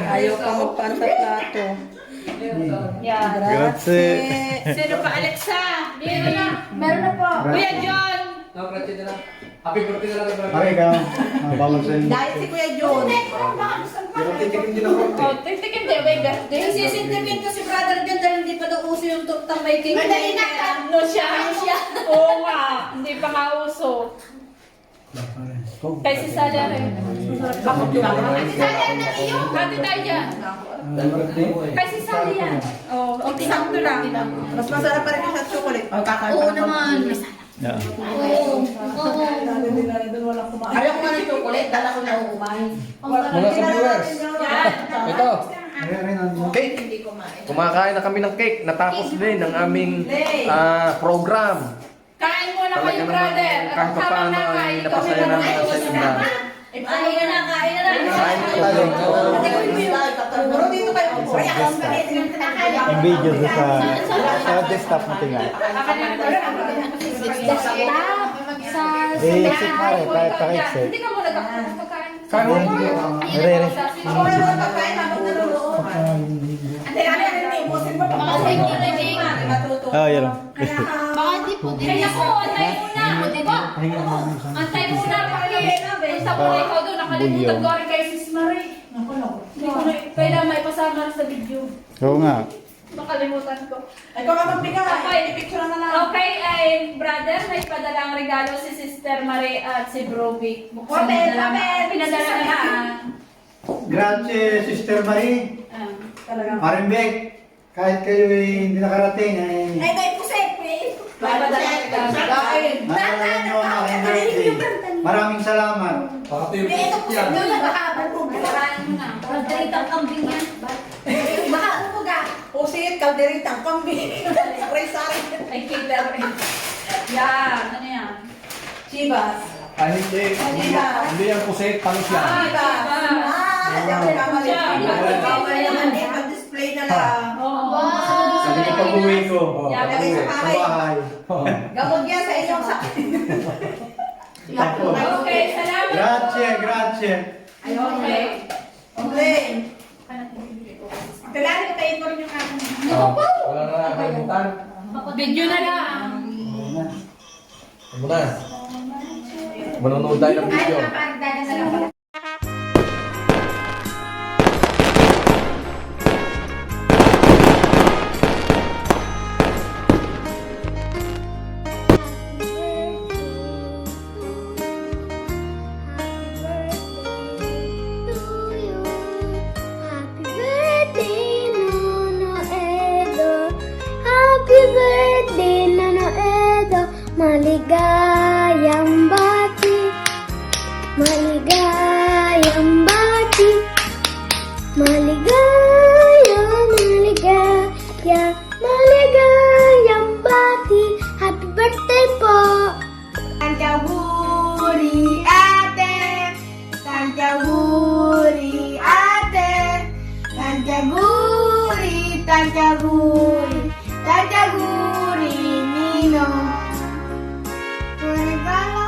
Ayaw ka magpaan sa plato. Yan. Grazie. Sino pa? Alexa! Meron na. Meron na po. Kuya John! Happy birthday na lang. Okay ka. Bawal sa inyo. Dahil si Kuya John. Pero titikin din ako. Oh, tigtikin din. May birthday. Sisintimin ko si brother dyan dahil hindi pa daw uso yung tuktang may cake. Madali na ka. No siya. Oo nga. Hindi pa nga uso. Kay si Salia rin. Bakit yun? Si Salia na iyo. Hati tayo dyan. Kay si Salia. Oh, sakto lang. Mas masarap pa rin yung sa chocolate. Oo naman. Yeah. Oo. Ayaw ko nga ng chocolate, dala ko na umay. Mga ka-viewers, Yan. ito, Cake. kumakain na kami ng cake. Natapos din ang aming program. Kain muna Talaga kayo, naman, brother. kahit pa paano ay napasaya namin ang sa inyo. Kain na, kain na. Kain po tayo. Puro dito kayo. Yung video doon sa desktop natin nga. Exit na rin, kahit ka-exit. Hindi ka muna pagkain. Kain mo. Nire-rest. Ako na mga pagkain habang naluluto. Ante, ano yan, imusin pa pa. Oh, yun. Kaya ko, antay muna. Di ba? Antay muna. Basta po ikaw doon. Nakalimutan ko rin kay Sis Marie. Hindi ko na, kailangan may pasama sa video. Oo nga. Makalimutan ko. Ikaw ka magbigay. Okay. Picture na lang. Okay, ay brother, may padalang regalo si Sister Marie at si Broby. Comment, comment. Pinadala na lang. Grazie, Sister Marie. Talagang. Marimbek, kahit kayo hindi nakarating, Ay, may puset, eh. Dahil. naalala nyo ang aking birthday. Maraming salamat. Ito puset nyo na baka Pagkain mo na. Kalderitang kambing yan. baka umuga. Puset, kalderitang kambing. Spray-sari. Ay, cater. Yan. Ano yan? Chivas. Ay, hindi yan puset, palos yan. Chivas. Hindi ako kamali. Kamali naman eh. Pag-display na lang. Oo. Sabi ko pag-uwi ko. Yan. Lagay sa Sa bahay. bahay. Gamot yan sa inyong sakit. Tapos. Okay, salamat. Grazie, grazie. Okay. Okay. Kailangan ko tayo mo rin yung aking. Wala na nakakalimutan. Video na lang. Ano na? Manonood tayo ng video. Papardagan na lang pala. Maligayang bati, maligayang bati, maligayang bati. Happy birthday po! Tanjawuri ate, Tanjawuri ate, Tanjawuri, Tanjawuri, Tanjawuri ninong. Regalo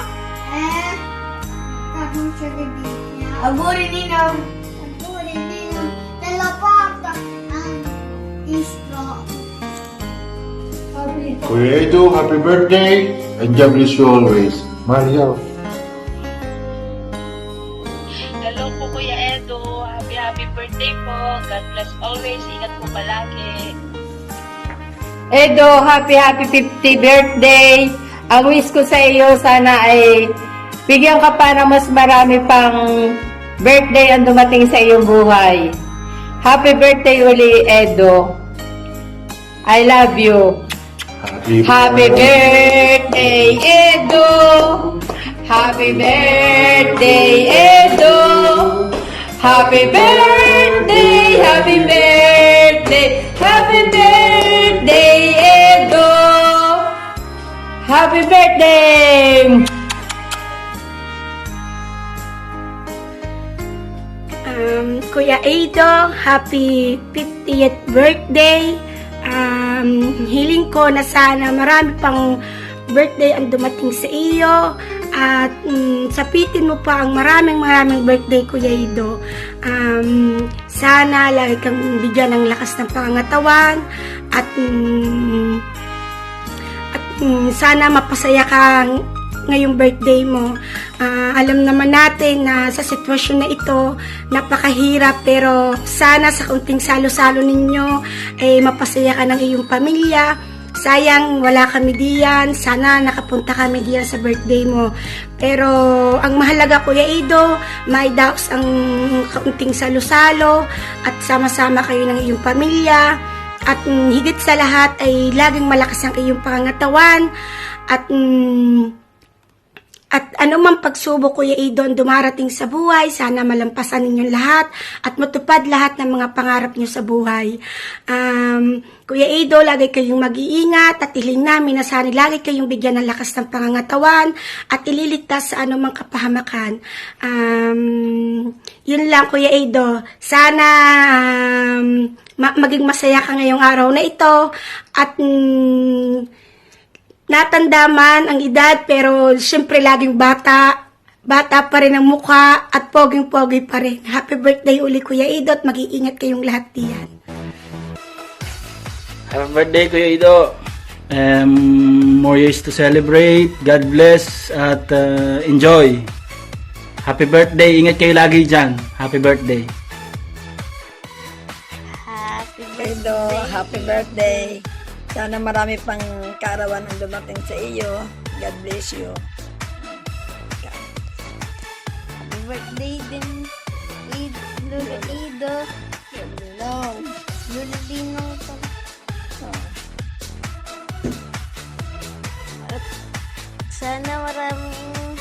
kakong siya bibigyan. Aguri ninong. Aguri din ang teleporta ang istro. Kuya Edo, happy birthday and God bless you always. Mario. Hello po Kuya Edo. Happy birthday po. God bless always. Ingat po palagi. Edo, happy 50th birthday. Ang wish ko sa iyo, sana ay bigyan ka pa ng mas marami pang birthday ang dumating sa iyong buhay. Happy birthday uli, Edo. I love you. Happy birthday, Edo. Happy birthday, Edo. Happy birthday, happy birthday, happy birthday, Edo. Happy birthday! Kuya Edo, happy 50th birthday. Hiling ko na sana marami pang birthday ang dumating sa iyo at sapitin mo pa ang maraming birthday, Kuya Ido. Sana lagi kang bigyan ng lakas ng pangangatawan at sana mapasaya ka ngayong birthday mo. Alam naman natin na sa sitwasyon na ito, napakahirap, pero sana sa kunting salo-salo ninyo, mapasaya ka ng iyong pamilya. Sayang, wala kami diyan. Sana nakapunta kami diyan sa birthday mo. Pero, ang mahalaga, Kuya Ido, may daos ang kaunting salo-salo at sama-sama kayo ng iyong pamilya. At higit sa lahat ay laging malakas ang iyong pangangatawan. At anumang pagsubok, Kuya Ido, dumarating sa buhay, sana malampasan ninyong lahat at matupad lahat ng mga pangarap nyo sa buhay. Kuya Ido, lagi kayong mag-iingat at hiling namin na sana lagi kayong bigyan ng lakas ng pangangatawan at ililigtas sa anumang kapahamakan. Yun lang, Kuya Ido. Sana maging masaya ka ngayong araw na ito at natanda man ang edad, pero siyempre laging bata pa rin ang mukha at poging-pogi pa rin. Happy birthday uli, Kuya Ido, at mag-iingat kayong lahat diyan. Happy birthday, Kuya Ido. More years to celebrate. God bless at enjoy. Happy birthday. Ingat kayo lagi dyan. Happy birthday. Happy birthday. Sana marami pang kaarawan ang dumating sa iyo. God bless you. Happy birthday din, Lolo Ido. Lolo Dinong pala. At sana maraming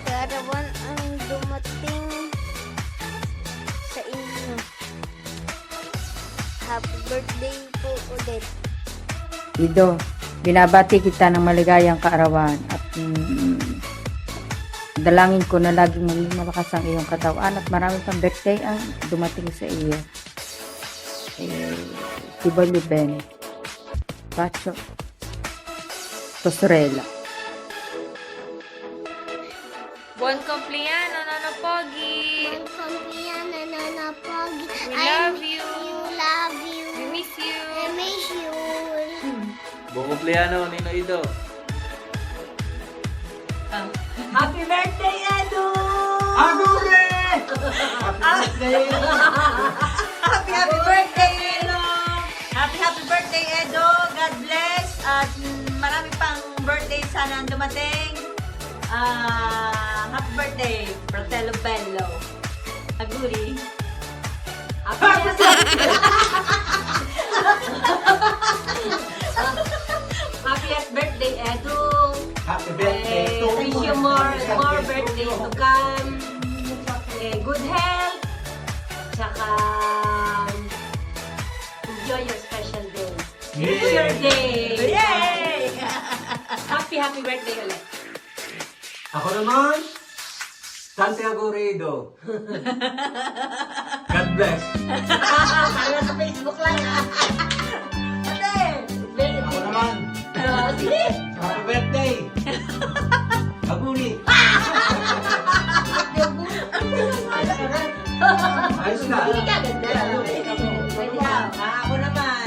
kaarawan ang dumating sa inyo. Happy birthday po ulit. Ido, binabati kita ng maligayang kaarawan at dalangin ko na laging maging malakas ang iyong katawan at marami pang birthday ang dumating sa iyo. Tibolio Bene, Pacho, Tosrela. Buon compleanno, Nana Pogi! Compleanno, Nana Pogi. We love you! Love you. We miss you! I miss you. Buong kumpleyano, Nino Ido. Happy birthday, Edu! Agure! Happy birthday, Edu! Happy birthday, Edu! God bless! At marami pang birthday sana ang dumating. Happy birthday, Fratello Bello. Aguri. Happiest birthday, Edu. Happy birthday to Wish you more birthdays to come. Good health. Tsaka enjoy your special day. It's your day. Yay! Happy birthday ulit. Ako naman, Santiago Rido. God bless. Kaya sa Facebook lang. Ate! Ako naman. Sige! Happy birthday! Aguri! Ayos ka. Hindi ka ganda. Ako naman.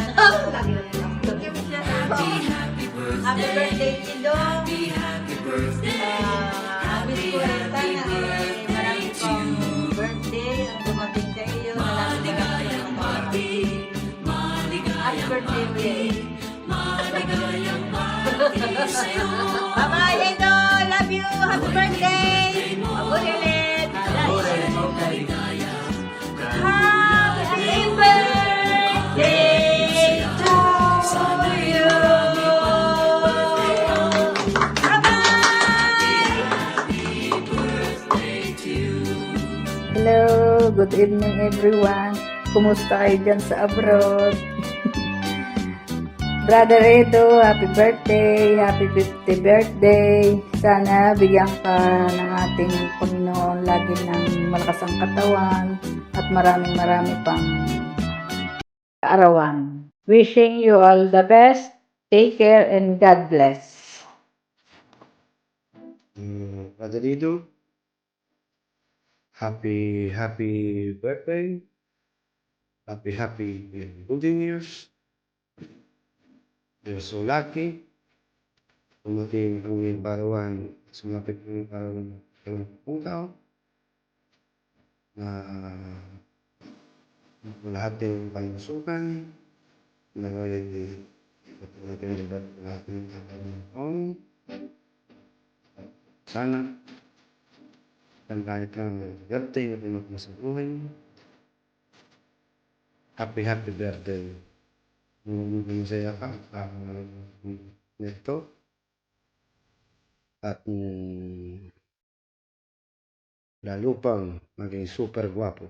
Happy birthday, Tindo. Happy birthday. Wish ko rin sana marami pang birthday ang dumating sa iyo. Happy birthday, ulit. Bye-bye, Tindo. Love you. Happy birthday. Aburi ulit. Happy birthday to you. Hello, good evening everyone. Kumusta kayo dyan sa abroad? Brother Edo, happy birthday, happy 50th birthday. Sana bigyan ka ng ating Panginoon lagi ng malakas ang katawan at marami pang kaarawan. Wishing you all the best. Take care and God bless. Brother Lido, happy birthday. Happy golden years. You're so lucky. Dumating ang iyong parawan. Sumapit ang parawan ng pukaw. Na lahat ng pangusukan. Na ngayon natin ng ating taon. Sana kahit ang birthday na pinag mo sa buhay. Happy birthday. Masaya ka nito. At lalo pang maging super gwapo.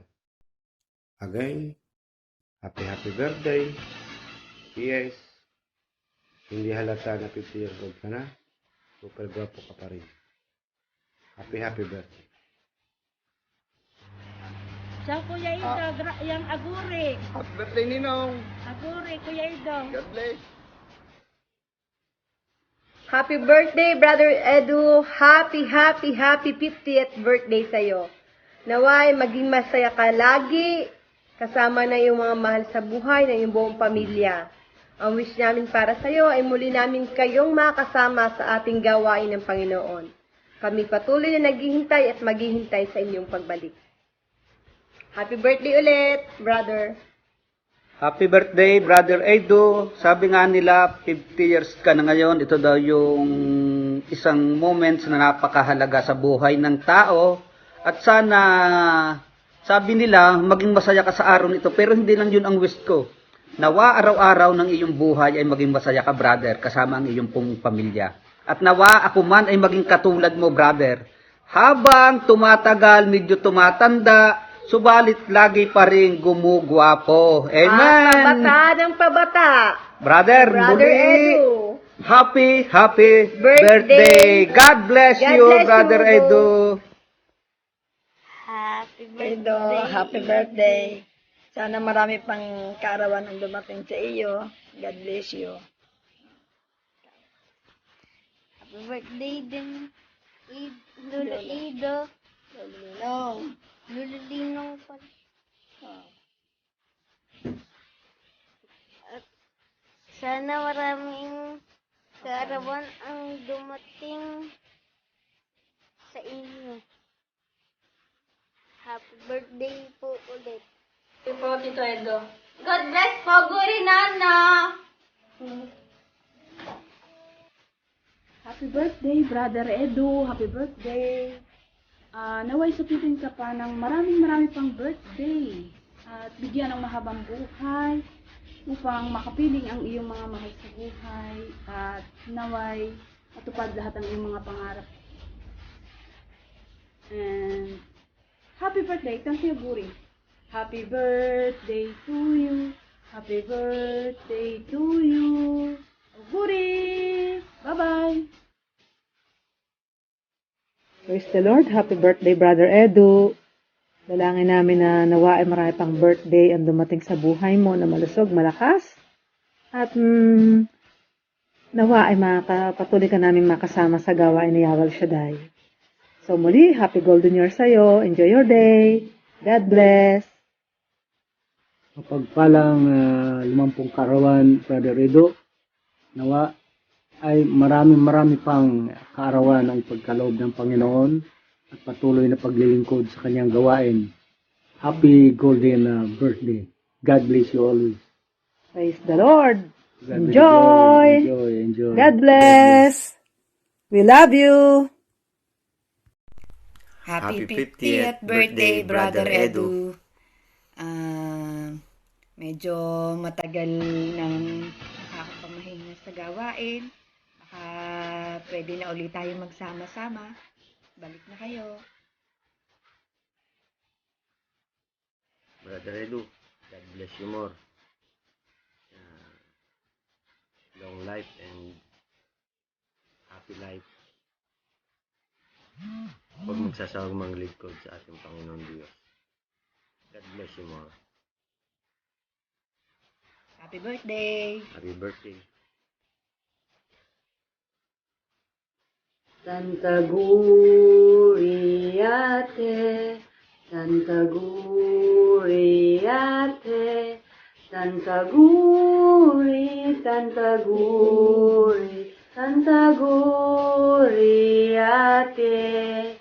Again, happy birthday. Yes. Hindi halata na 50 years old ka na. Super gwapo ka pa rin. Happy birthday. Ciao, Kuya Ido. Yang aguri. Happy birthday, Ninong! Aguri, Kuya Ido. God bless! Happy birthday, Brother Edu. Happy 50th birthday sa'yo. Naway, maging masaya ka lagi. Kasama na yung mga mahal sa buhay ng iyong buong pamilya. Ang wish namin para sa'yo ay muli namin kayong makasama sa ating gawain ng Panginoon. Kami patuloy na naghihintay at maghihintay sa inyong pagbalik. Happy birthday ulit, brother. Happy birthday, Brother Edo. Sabi nga nila, 50 years ka na ngayon. Ito daw yung isang moments na napakahalaga sa buhay ng tao. At sana, sabi nila, maging masaya ka sa araw nito. Pero hindi lang yun ang wish ko. Nawa araw-araw ng iyong buhay ay maging masaya ka, brother, kasama ang iyong pong pamilya. At nawa ako man ay maging katulad mo, brother. Habang tumatagal, medyo tumatanda, subalit lagi pa rin gumugwapo. Amen! Pabata ng pabata. Brother Brother muli, Edu. happy birthday. God bless God you, bless you, Brother Edu. Happy Edo, happy birthday. Sana marami pang kaarawan ang dumating sa iyo. God bless you. Happy birthday din. Lolo Ido. Lolo Linong pala. At sana maraming kaarawan ang dumating sa inyo. Happy birthday po ulit. Happy po, Tito Edo. God bless po, Guri Nana! Happy birthday, Brother Edu. Happy birthday. Naway supitin ka pa ng marami pang birthday. At bigyan ng mahabang buhay upang makapiling ang iyong mga mahal sa buhay. At naway matupad lahat ang iyong mga pangarap. And happy birthday. Thank you, Guri. Happy birthday to you. Happy birthday to you. Guri! Bye-bye! Praise the Lord. Happy birthday, Brother Edu. Dalangin namin na nawa ay marami pang birthday ang dumating sa buhay mo na malusog, malakas. At nawa ay patuloy ka namin makasama sa gawain ni Yahweh Shaddai. So muli, happy golden year sa'yo. Enjoy your day. God bless. Mapagpalang 50 karawan, Brother Edo. Nawa ay marami pang kaarawan ang pagkaloob ng Panginoon at patuloy na paglilingkod sa kanyang gawain. Happy golden birthday. God bless you always. Praise the Lord. God bless Enjoy. you. Enjoy. God bless. We love you. Happy 50th birthday, Brother Edu. Medyo matagal nang nakakapamahinga sa gawain. Baka pwede na ulit tayo magsama-sama. Balik na kayo. Brother Edu, God bless you more. Long life and happy life. Huwag magsasawang manglingkod sa ating Panginoon Diyos. God bless you more. Happy birthday! Happy birthday. Tantaguriate, Tantaguriate, Tantaguri, Tantaguri, Tantaguriate.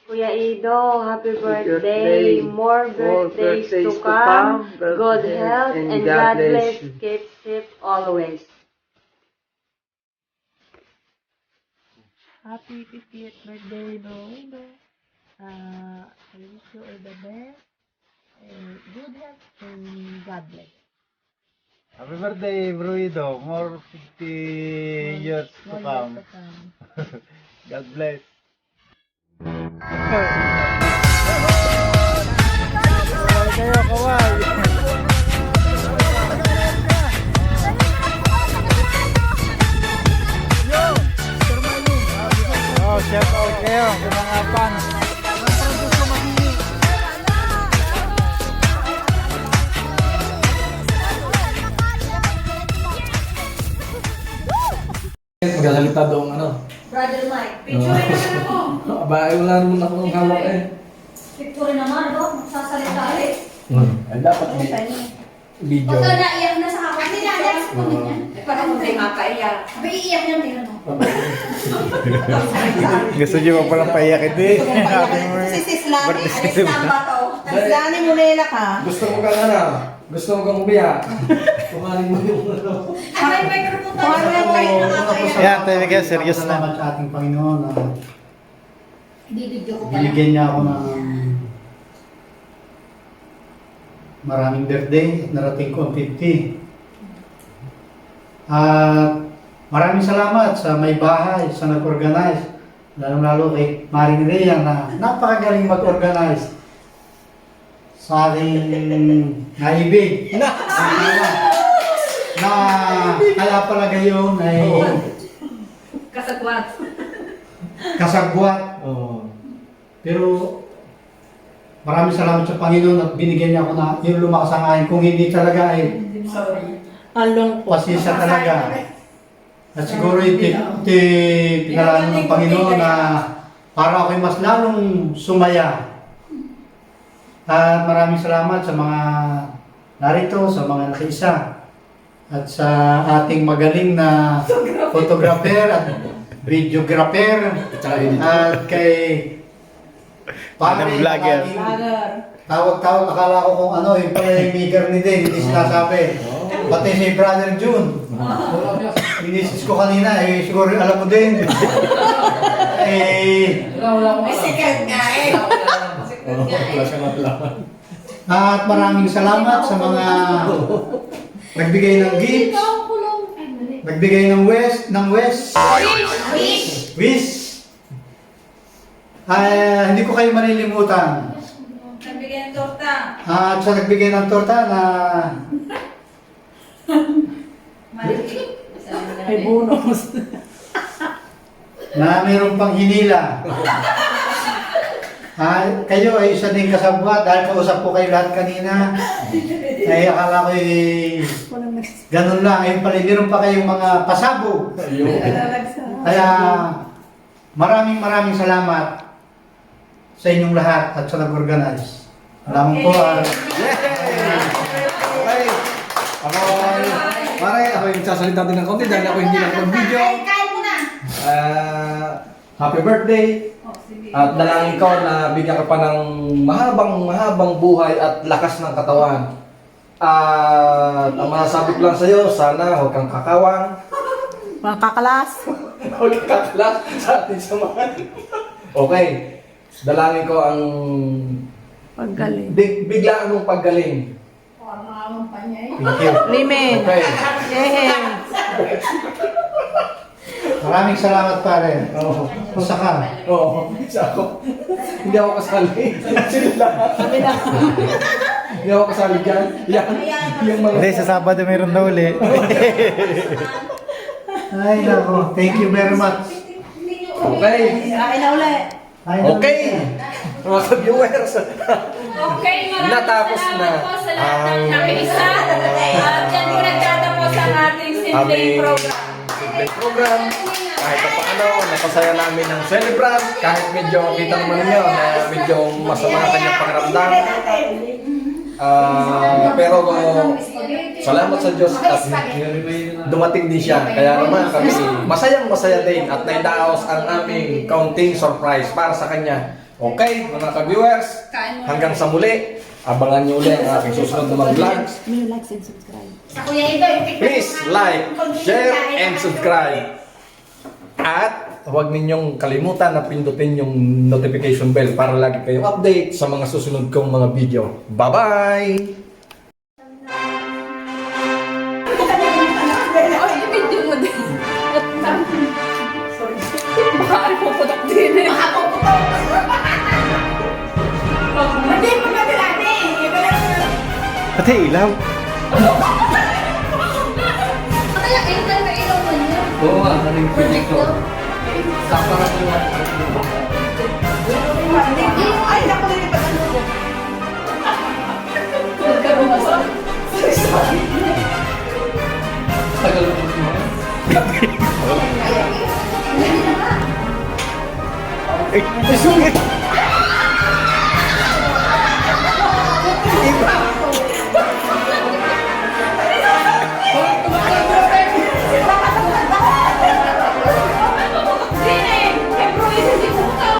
Kuya Ido, happy birthday. More birthdays to come. Good health and God bless. Keep safe always. Happy 50th birthday, Bro. I wish you all the best. Good health and God bless. Happy birthday, Bro Ido. More 50 years to come. God bless. Kayo, kaway. Oh, shout out kayo sa mga fans. Magsasalita doon ano. Brother Mike, picture naman ako. Aba, ay wala naman akong hawak eh. Picture naman, no? Magsasalita eh. Ay, dapat video. Huwag ka naiyak na sa kapatid. Hindi na, next po niya. Parang kung tayo makaiyak. Abi, iiyak niya, tingnan mo. Gusto niyo pa palang paiyakin din. Si Sis Lani, alis na ba to? Sis Lani mo nila ka. Gusto mo kang ano? Gusto mo kang umiyak? Kumain mo yung ano. Ay, may microphone tayo. Yan, talaga serious na. Salamat sa ating Panginoon na Bibidyo ko pala. binigyan niya ako ng maraming birthday at narating ko ang 50. At maraming salamat sa may bahay, sa nag-organize. Lalo-lalo kay Maring Rhea na napakagaling mag-organize sa aking naibig. Na kaya pala gayon ay Kasagwat. kasagwat. Pero maraming salamat sa Panginoon at binigyan niya ako na yung lumakas ang akin. Kung hindi talaga ay Sorry. pasisya talaga. At siguro pinalanan ng Panginoon na para ako'y mas lalong sumaya. At maraming salamat sa mga narito, sa mga nakiisa. At sa ating magaling na photographer at videographer. At kay pare, Vlogger. tawag-tawag, akala ko kung ano, yung pala yung maker ni Dave, hindi sinasabi. Pati si Brother June. Inisis ko kanina, siguro alam mo din. May secret nga eh. At maraming salamat sa mga nagbigay ng gifts, nagbigay ng wish. Hindi ko kayo malilimutan. Nagbigay ng torta. At sa nagbigay ng torta na May bonus. na mayroong pang hinila. Kayo ay isa din kasabwat dahil kausap ko kayo lahat kanina. Ay akala ko ganun lang. Ayun pala, meron pa kayong mga pasabog. Kaya maraming salamat sa inyong lahat at sa nag-organize. Alam ko Ako yung sasalita din ng konti dahil ako hindi lang mag-video. Kain mo na. Happy birthday! At dalangin ko na bigyan ka pa ng mahabang buhay at lakas ng katawan. At ang masasabi ko lang sa'yo, sana huwag kang kakawang. Mga kakalas. Huwag kang kakalas sa ating samahan. Okay. Dalangin ko ang Paggaling. biglaan mong paggaling. thank you. Limen. Okay. Maraming salamat pare. Kusa ka. Oo. Isa ako. Hindi ako kasali. Sila. Hindi ako kasali dyan. Yung mga... Hindi, sa Sabado meron na uli. Ay, nako. Thank you very much. Okay. Akin na uli. Okay. Mga viewers. Okay, maraming Natapos salamat na po sa lahat ng ang- nakiisa. At yan po nagtatapos ang ating simpleng program. Simpleng program. kahit pa paano, napasaya namin ng celebrant. Kahit medyo, kita naman ninyo, na medyo masama kanyang pakiramdam. Pero salamat sa Diyos at dumating din siya. Kaya naman kami masayang-masaya din at naidaos ang aming kaunting surprise para sa kanya. Okay, mga ka-viewers, hanggang sa muli, abangan niyo ulit ang aking susunod na mga vlogs. Please like, share, and subscribe. At huwag ninyong kalimutan na pindutin yung notification bell para lagi kayong update sa mga susunod kong mga video. Bye-bye! Video mo din. Baka ay puputok din eh. Baka puputok. Hindi mo na natin. Pati ilaw. Kaya ito na ilaw mo niya. Oo nga, naring projector. Kaparat mo lang. Ay, naku, nilipat ang logo. Huwag ka bumasa. Sorry. Tagal mo mo. Ay,